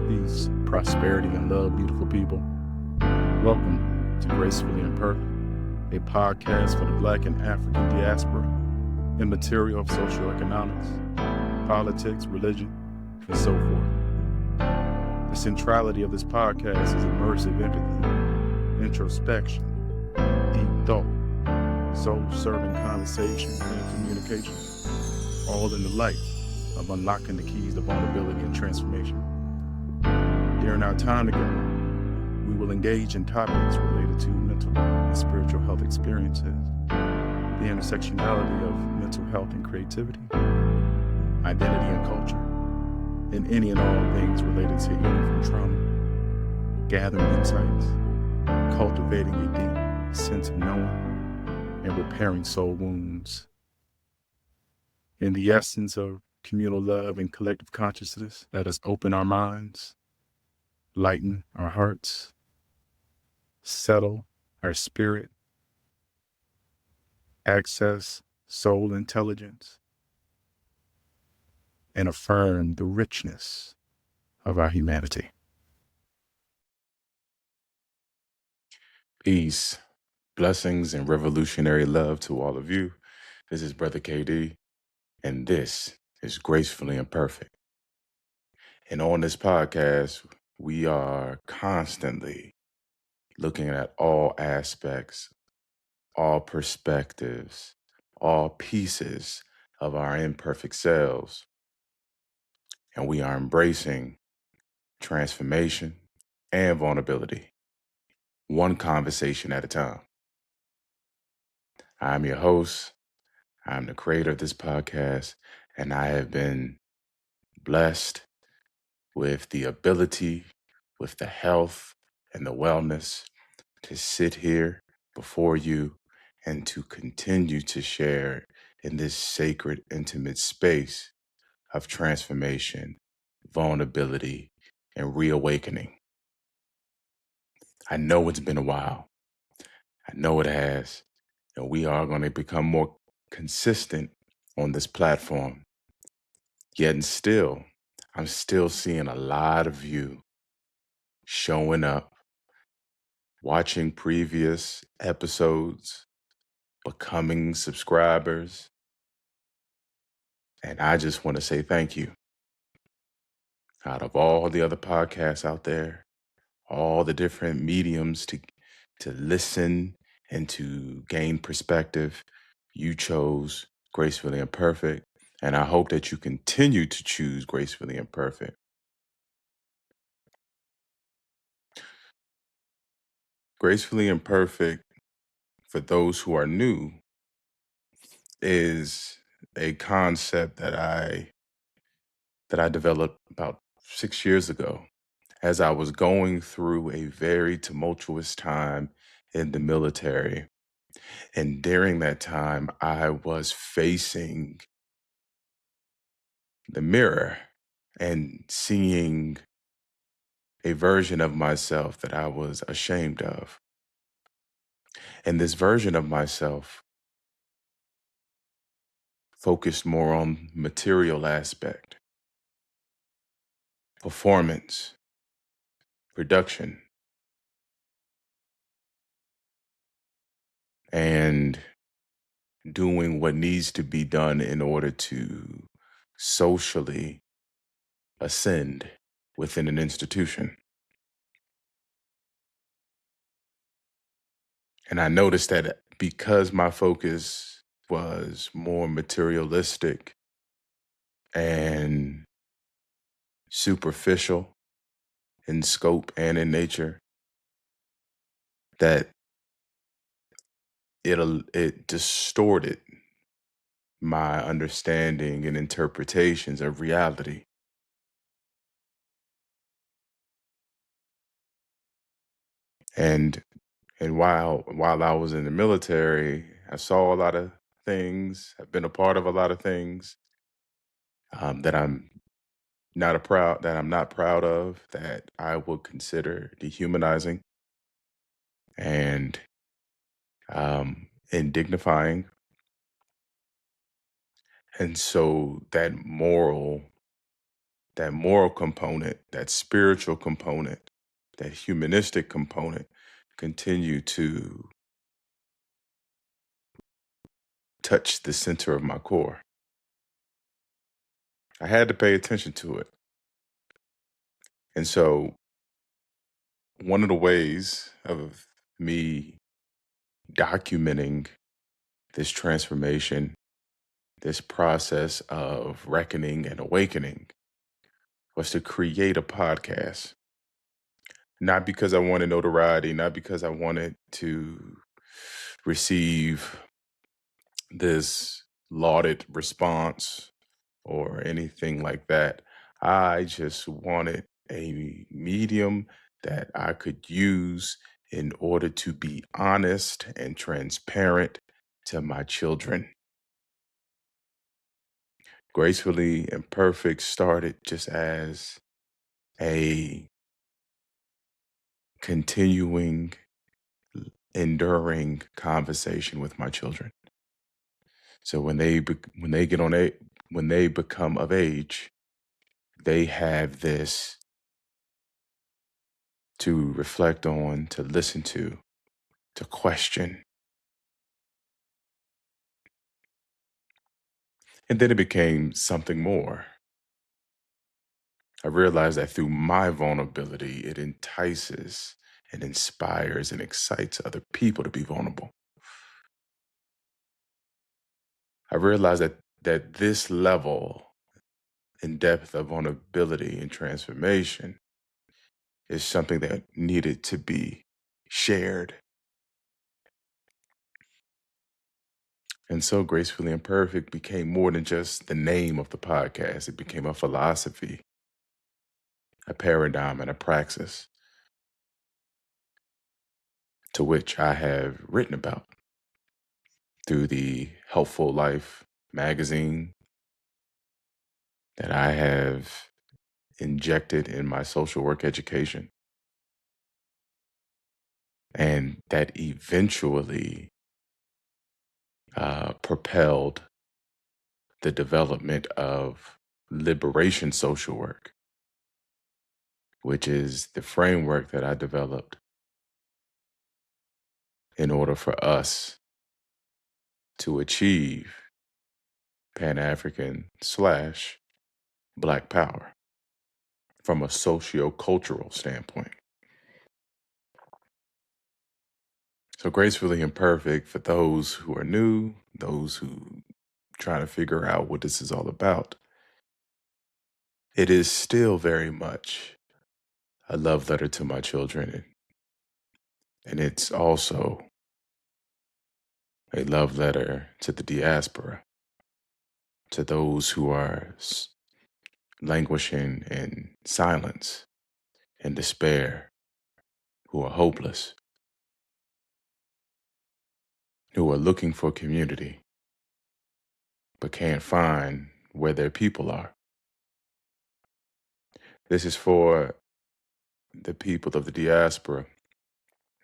Peace, prosperity, and love, beautiful people. Welcome to Gracefully Imperfect, a podcast for the Black and African diaspora in material of socioeconomics, politics, religion, and so forth. The centrality of this podcast is immersive empathy, introspection, deep thought, soul-serving conversation and communication, all in the light of unlocking the keys to vulnerability and transformation. During our time together, we will engage in topics related to mental and spiritual health experiences, the intersectionality of mental health and creativity, identity and culture, and any and all things related to healing from trauma, gathering insights, cultivating a deep sense of knowing, and repairing soul wounds. In the essence of communal love and collective consciousness, let us open our minds, lighten our hearts, settle our spirit, access soul intelligence, and affirm the richness of our humanity. Peace, blessings, and revolutionary love to all of you. This is Brother KD, and this is Gracefully Imperfect. And on this podcast, we are constantly looking at all aspects, all perspectives, all pieces of our imperfect selves. And we are embracing transformation and vulnerability, one conversation at a time. I'm your host. I'm the creator of this podcast, and I have been blessed with the ability, with the health and the wellness to sit here before you and to continue to share in this sacred, intimate space of transformation, vulnerability, and reawakening. I know it's been a while. I know it has. And we are going to become more consistent on this platform. Yet and still, I'm still seeing a lot of you showing up, watching previous episodes, becoming subscribers. And I just want to say thank you. Out of all the other podcasts out there, all the different mediums to listen and to gain perspective, you chose Gracefully Imperfect. And I hope that you continue to choose Gracefully Imperfect. Gracefully Imperfect, for those who are new, is a concept that I developed about 6 years ago as I was going through a very tumultuous time in the military. And during that time, I was facing the mirror and seeing a version of myself that I was ashamed of. And this version of myself focused more on material aspect, performance, production, and doing what needs to be done in order to socially ascend within an institution. And I noticed that because my focus was more materialistic and superficial in scope and in nature, that it distorted my understanding and interpretations of reality. And while I was in the military, I saw a lot of things. I've been a part of a lot of things that I'm not proud of, that I would consider dehumanizing and indignifying. And so that moral that moral component, that spiritual component, that humanistic component continue to touch the center of my core. I had to pay attention to it. And so, one of the ways of me documenting this transformation, this process of reckoning and awakening, was to create a podcast. Not because I wanted notoriety, not because I wanted to receive this lauded response or anything like that. I just wanted a medium that I could use in order to be honest and transparent to my children. Gracefully Imperfect started just as a continuing, enduring conversation with my children. So when they get on a when they become of age, they have this to reflect on, to listen to question. And then it became something more. I realized that through my vulnerability, it entices and inspires and excites other people to be vulnerable. I realized that this level and depth of vulnerability and transformation is something that needed to be shared. And so Gracefully Imperfect became more than just the name of the podcast. It became a philosophy, a paradigm, and a praxis to which I have written about through the Helpful Life magazine that I have injected in my social work education, and that eventually propelled the development of liberation social work, which is the framework that I developed in order for us to achieve Pan-African / Black power from a socio-cultural standpoint. So Gracefully Imperfect, for those who are new, those who trying to figure out what this is all about, it is still very much a love letter to my children. And it's also a love letter to the diaspora, to those who are languishing in silence and despair, who are hopeless, who are looking for community, but can't find where their people are. This is for the people of the diaspora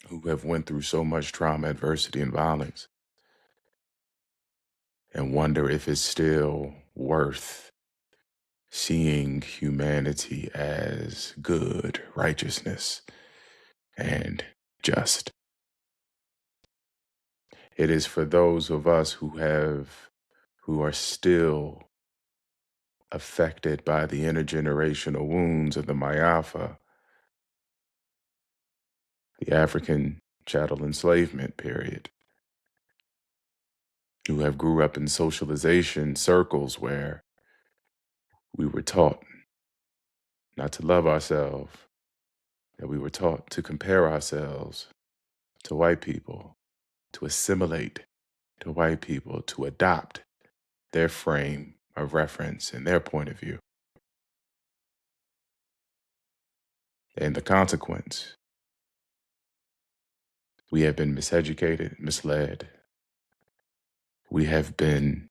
who have went through so much trauma, adversity, and violence, and wonder if it's still worth seeing humanity as good, righteousness, and just. It is for those of us who are still affected by the intergenerational wounds of the Mayafa, the African chattel enslavement period, who have grew up in socialization circles where we were taught not to love ourselves, that we were taught to compare ourselves to white people, to assimilate to white people, to adopt their frame of reference and their point of view. And the consequence, we have been miseducated, misled. We have been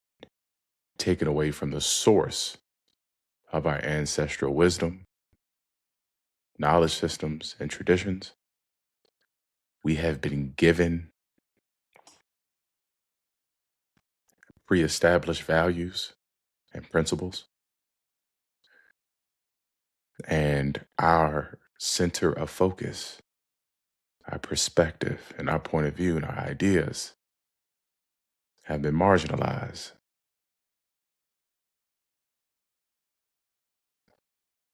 taken away from the source of our ancestral wisdom, knowledge systems, and traditions. We have been given pre-established values and principles. And our center of focus, our perspective, and our point of view and our ideas have been marginalized.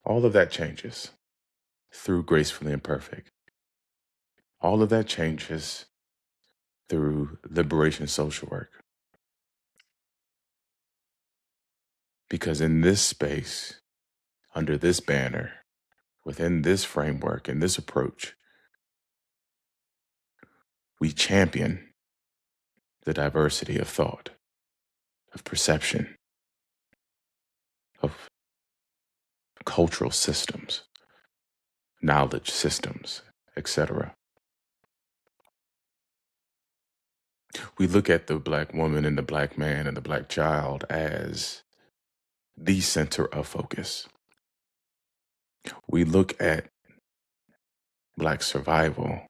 All of that changes through Gracefully Imperfect. All of that changes through liberation social work. Because in this space, under this banner, within this framework and this approach, we champion the diversity of thought, of perception, of cultural systems, knowledge systems, etc. We look at the Black woman and the Black man and the Black child as the center of focus. We look at Black survival,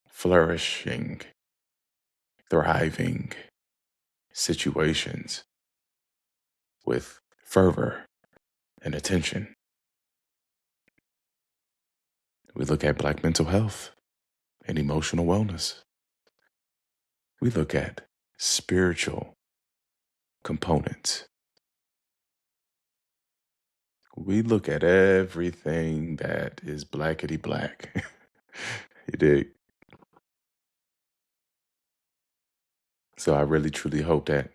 flourishing, thriving situations with fervor and attention. We look at Black mental health and emotional wellness. We look at spiritual components. We look at everything that is blackety black. You dig? So I really truly hope that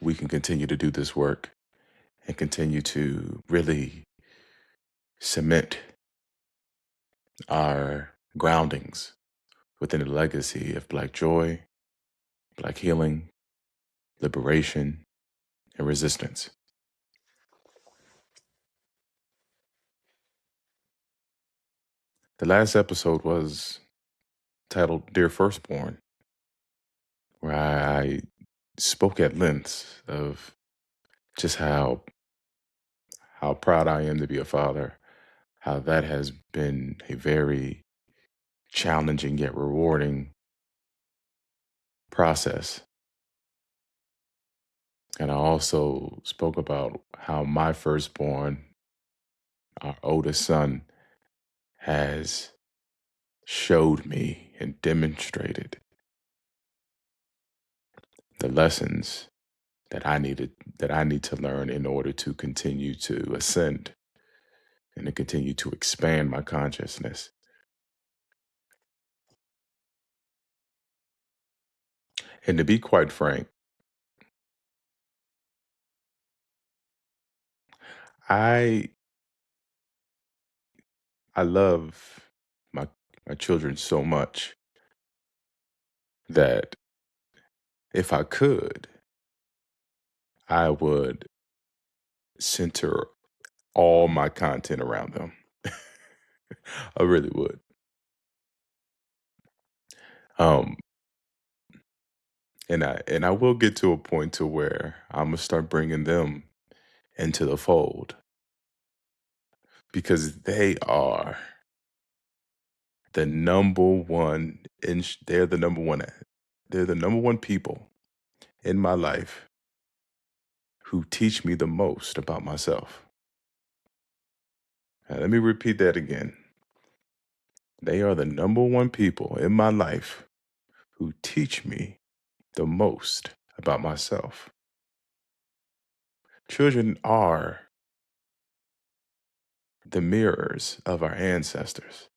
we can continue to do this work and continue to really cement our groundings within the legacy of Black joy, Black healing, liberation, and resistance. The last episode was titled Dear Firstborn, where I spoke at length of just how proud I am to be a father, how that has been a very challenging yet rewarding process. And I also spoke about how my firstborn, our oldest son, has showed me and demonstrated the lessons that I need to learn in order to continue to ascend and to continue to expand my consciousness. And to be quite frank, I I love my my children so much that if I could, I would center all my content around them. I really would. Um, and I will get to a point to where I'm gonna start bringing them into the fold because they are the number one. They're the number one. They're the number one people in my life who teach me the most about myself. Now, let me repeat that again. They are the number one people in my life who teach me the most about myself. Children are the mirrors of our ancestors.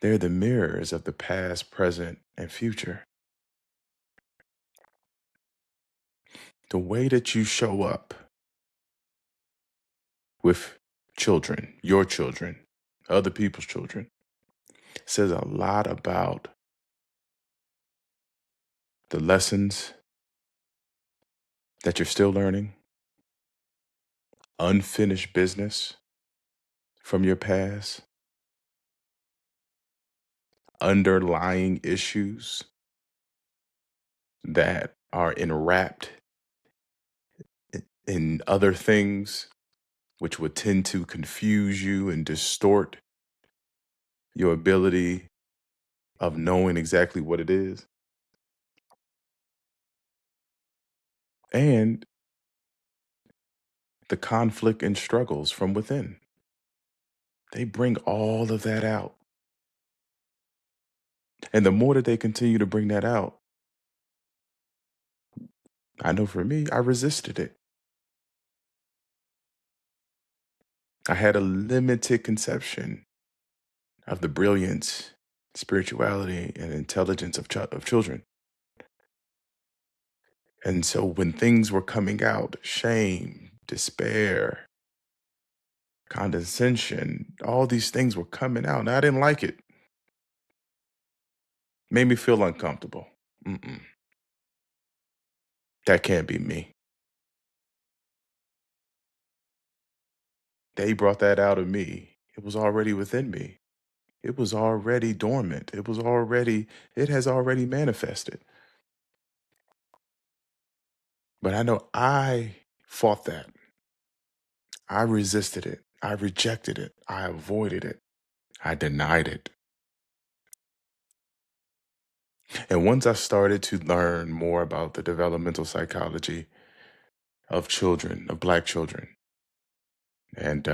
They're the mirrors of the past, present, and future. The way that you show up with children, your children, other people's children, says a lot about the lessons that you're still learning, unfinished business from your past, underlying issues that are enwrapped in other things, which would tend to confuse you and distort your ability of knowing exactly what it is. And the conflict and struggles from within. They bring all of that out. And the more that they continue to bring that out, I know for me, I resisted it. I had a limited conception of the brilliance, spirituality, and intelligence of children. And so when things were coming out, shame, despair, condescension, all these things were coming out, and I didn't like it. Made me feel uncomfortable. Mm-mm. That can't be me. They brought that out of me. It was already within me. It was already dormant. It has already manifested. But I know I fought that. I resisted it. I rejected it. I avoided it. I denied it. And once I started to learn more about the developmental psychology of children, of Black children, and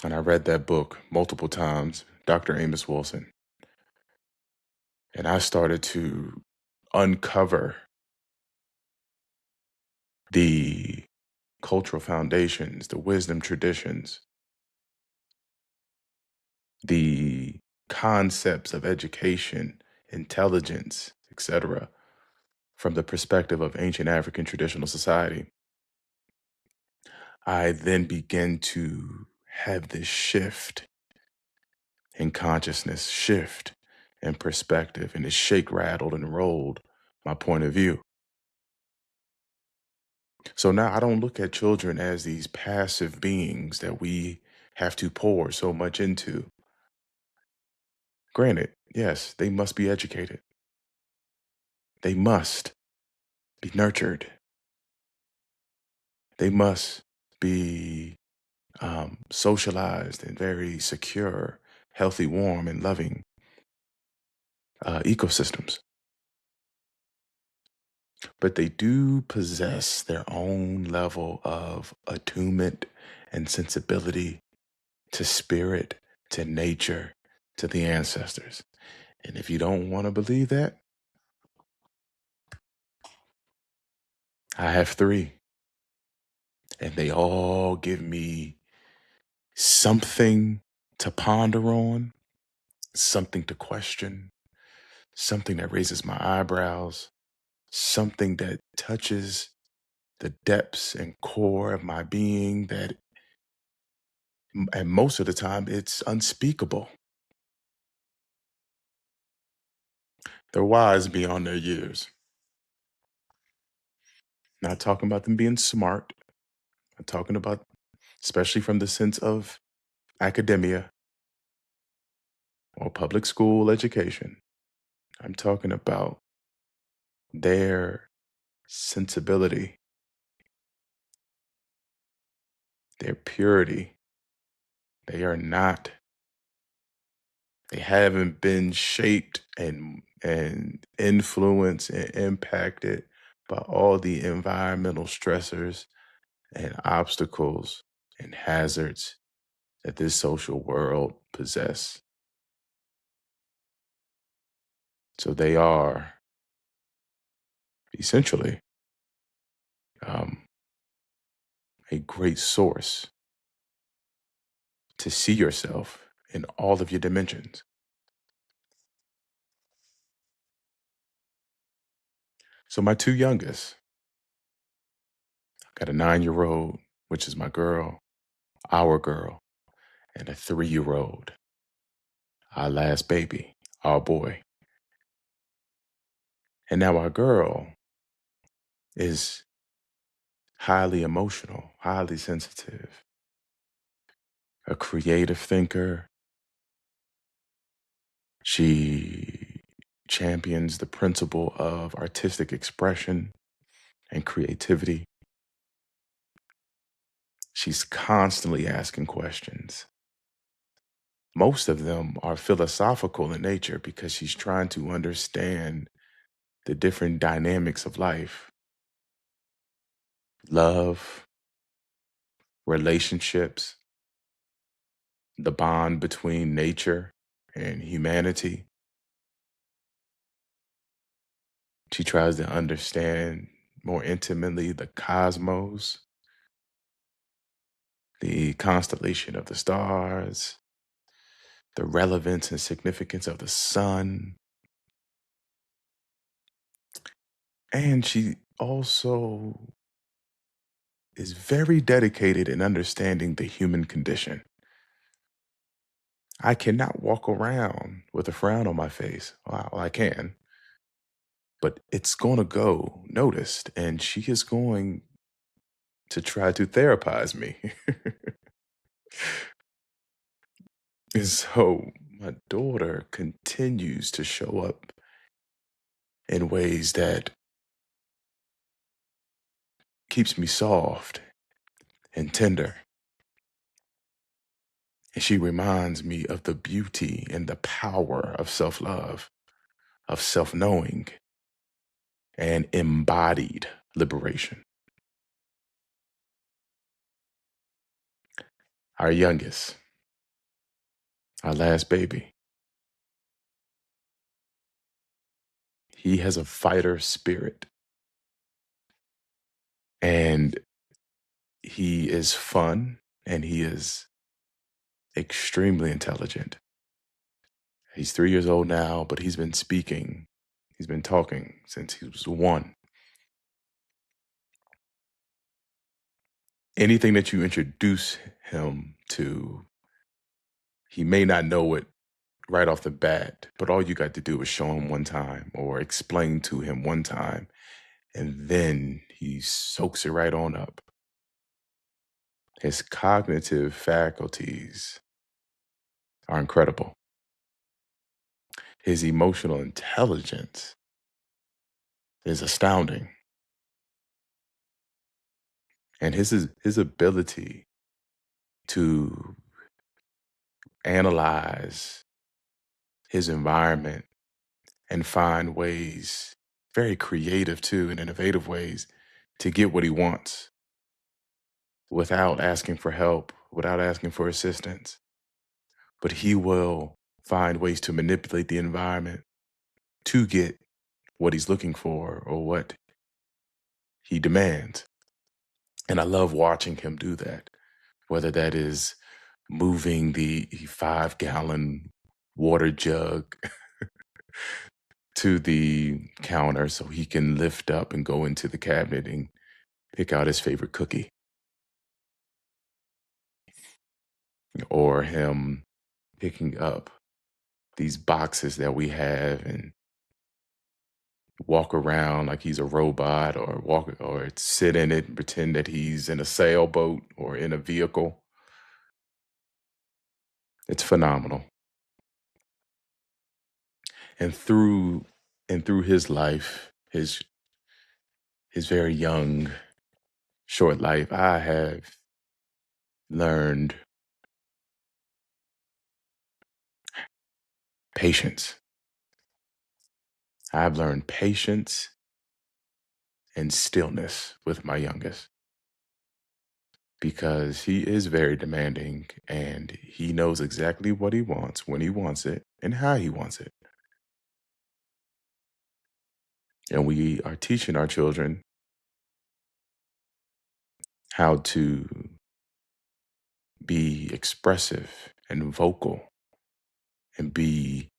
and I read that book multiple times, Dr. Amos Wilson, and I started to uncover the cultural foundations, the wisdom traditions, the concepts of education, intelligence, etc., from the perspective of ancient African traditional society. I then began to have this shift in consciousness, shift in perspective, and it shake, rattled, and rolled my point of view. So now I don't look at children as these passive beings that we have to pour so much into. Granted, yes, they must be educated. They must be nurtured. They must be socialized in very secure, healthy, warm, and loving ecosystems. But they do possess their own level of attunement and sensibility to spirit, to nature, to the ancestors. And if you don't want to believe that, I have three. And they all give me something to ponder on, something to question, something that raises my eyebrows, something that touches the depths and core of my being and most of the time it's unspeakable. They're wise beyond their years. Not talking about them being smart. I'm talking about, especially from the sense of academia or public school education. I'm talking about their sensibility, their purity. They are not, they haven't been shaped and influenced and impacted by all the environmental stressors and obstacles and hazards that this social world possess. So they are essentially um, a great source to see yourself in all of your dimensions. So my two youngest, got a 9-year-old, which is my girl, our girl, and a 3-year-old, our last baby, our boy. And now our girl is highly emotional, highly sensitive, a creative thinker. She champions the principle of artistic expression and creativity. She's constantly asking questions. Most of them are philosophical in nature because she's trying to understand the different dynamics of life. love, relationships, the bond between nature and humanity. She tries to understand more intimately the cosmos, the constellation of the stars, the relevance and significance of the sun. And she also is very dedicated in understanding the human condition. I cannot walk around with a frown on my face. Well, I can, but it's going to go noticed, and she is going to try to therapize me. And so my daughter continues to show up in ways that keeps me soft and tender. And she reminds me of the beauty and the power of self-love, of self-knowing, and embodied liberation. Our youngest, our last baby, he has a fighter spirit, and he is fun, and he is extremely intelligent. He's 3 years old now, but he's been speaking, he's been talking since he was 1. Anything that you introduce him to, he may not know it right off the bat, but all you got to do is show him one time or explain to him one time, and then he soaks it right on up. His cognitive faculties are incredible. His emotional intelligence is astounding. And his ability to analyze his environment and find ways, very creative too, and innovative ways to get what he wants without asking for help, without asking for assistance. But he will find ways to manipulate the environment to get what he's looking for or what he demands. And I love watching him do that, whether that is moving the 5-gallon water jug to the counter so he can lift up and go into the cabinet and pick out his favorite cookie, or him picking up these boxes that we have and walk around like he's a robot, or sit in it and pretend that he's in a sailboat or in a vehicle. It's phenomenal. And through his life, his very young, short life, I have learned patience. I've learned patience and stillness with my youngest, because he is very demanding and he knows exactly what he wants, when he wants it, and how he wants it. And we are teaching our children how to be expressive and vocal and be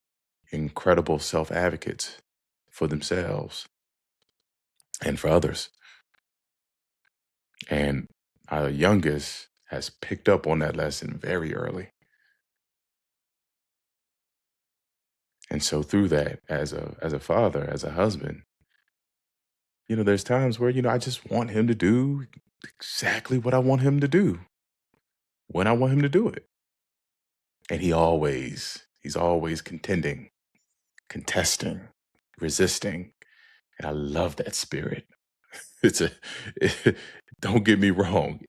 incredible self advocates for themselves and for others. And our youngest has picked up on that lesson very early. And so through that, as a father, as a husband, there's times where, I just want him to do exactly what I want him to do when I want him to do it. And he's always contending, contesting, resisting. And I love that spirit. It's a, don't get me wrong.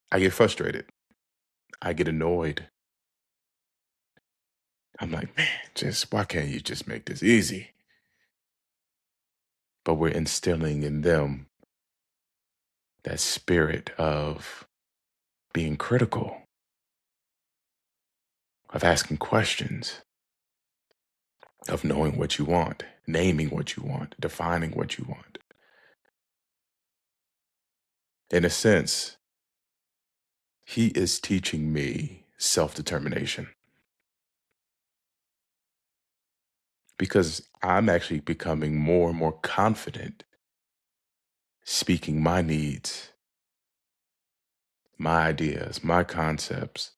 I get frustrated. I get annoyed. I'm like, man, why can't you just make this easy? But we're instilling in them that spirit of being critical, of asking questions, of knowing what you want, naming what you want, defining what you want. In a sense, he is teaching me self-determination because I'm actually becoming more and more confident speaking my needs, my ideas, my concepts,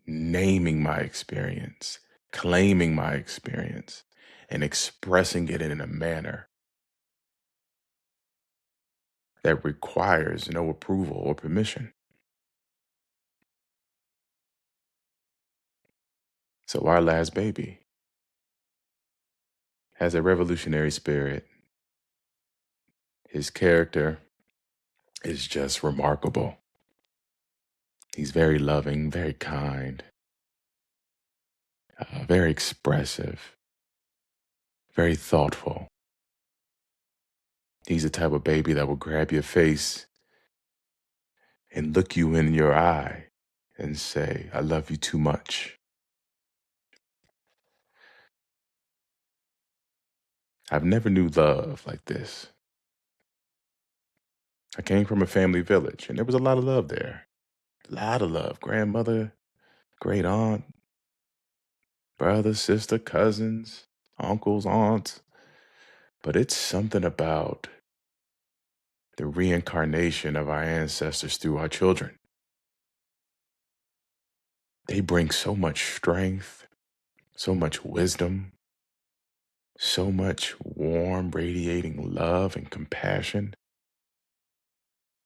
naming my experience, claiming my experience, and expressing it in a manner that requires no approval or permission. So our last baby has a revolutionary spirit. His character is just remarkable. He's very loving, very kind, very expressive, very thoughtful. He's the type of baby that will grab your face and look you in your eye and say, "I love you too much." I've never knew love like this. I came from a family village and there was a lot of love there. A lot of love. Grandmother, great aunt, brother, sister, cousins, uncles, aunts. But it's something about the reincarnation of our ancestors through our children. They bring so much strength, so much wisdom, so much warm, radiating love and compassion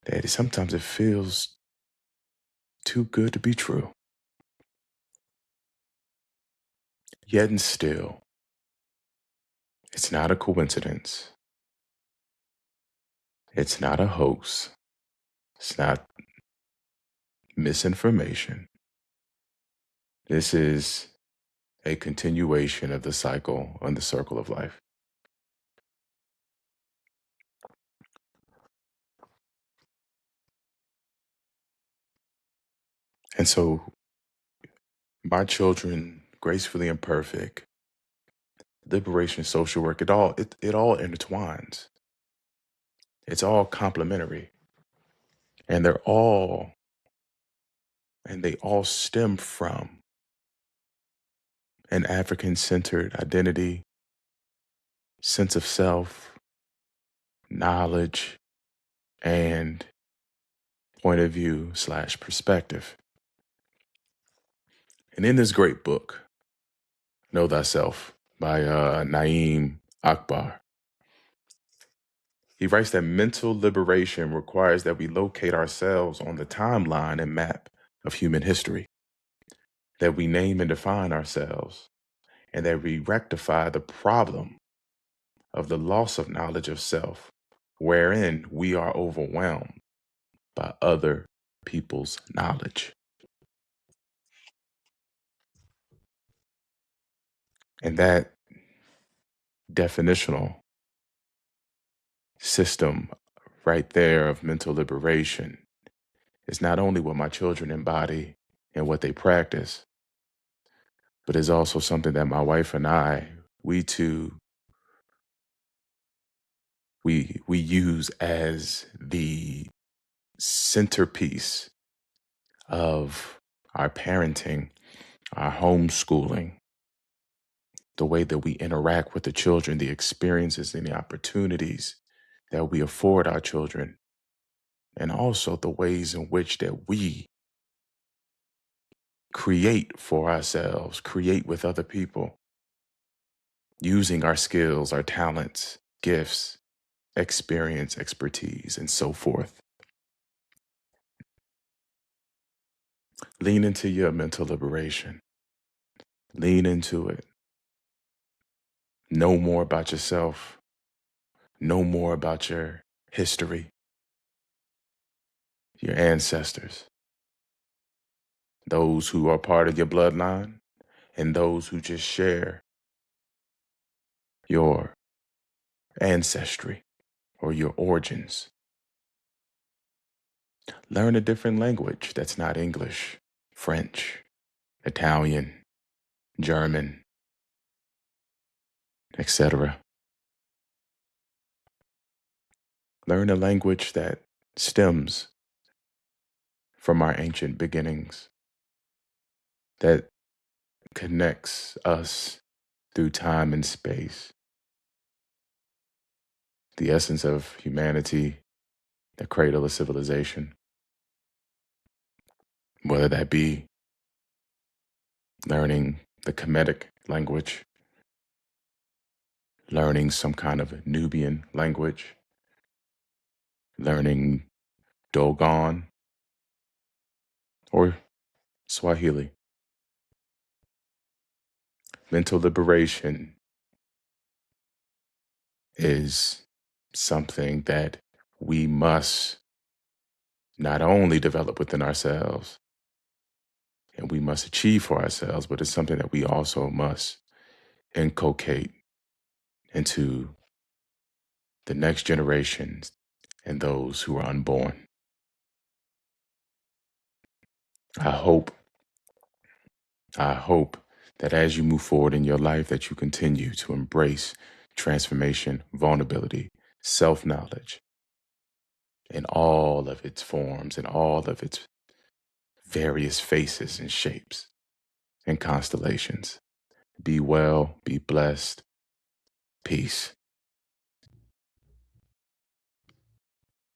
that sometimes it feels too good to be true. Yet and still, it's not a coincidence. It's not a hoax. It's not misinformation. This is a continuation of the cycle and the circle of life. And so my children, gracefully imperfect, liberation, social work, it all intertwines. It's all complementary. And they all stem from an African-centered identity, sense of self, knowledge, and point of view / perspective. And in this great book, Know Thyself by Naeem Akbar, he writes that mental liberation requires that we locate ourselves on the timeline and map of human history, that we name and define ourselves, and that we rectify the problem of the loss of knowledge of self, wherein we are overwhelmed by other people's knowledge. And that definitional system right there of mental liberation is not only what my children embody and what they practice, but is also something that my wife and I, we two, we use as the centerpiece of our parenting, our homeschooling, the way that we interact with the children, the experiences and the opportunities that we afford our children, and also the ways in which that we create for ourselves, create with other people, using our skills, our talents, gifts, experience, expertise, and so forth. Lean into your mental liberation. Lean into it. Know more about yourself. Know more about your history, your ancestors, those who are part of your bloodline, and those who just share your ancestry or your origins. Learn a different language that's not English, French, Italian, German, etc. Learn a language that stems from our ancient beginnings, that connects us through time and space, the essence of humanity, the cradle of civilization, whether that be learning the Kemetic language, learning some kind of Nubian language, learning Dogon or Swahili. Mental liberation is something that we must not only develop within ourselves and we must achieve for ourselves, but it's something that we also must inculcate into the next generations and those who are unborn. I hope that as you move forward in your life, that you continue to embrace transformation, vulnerability, self-knowledge in all of its forms and all of its various faces and shapes and constellations. Be well, be blessed. Peace.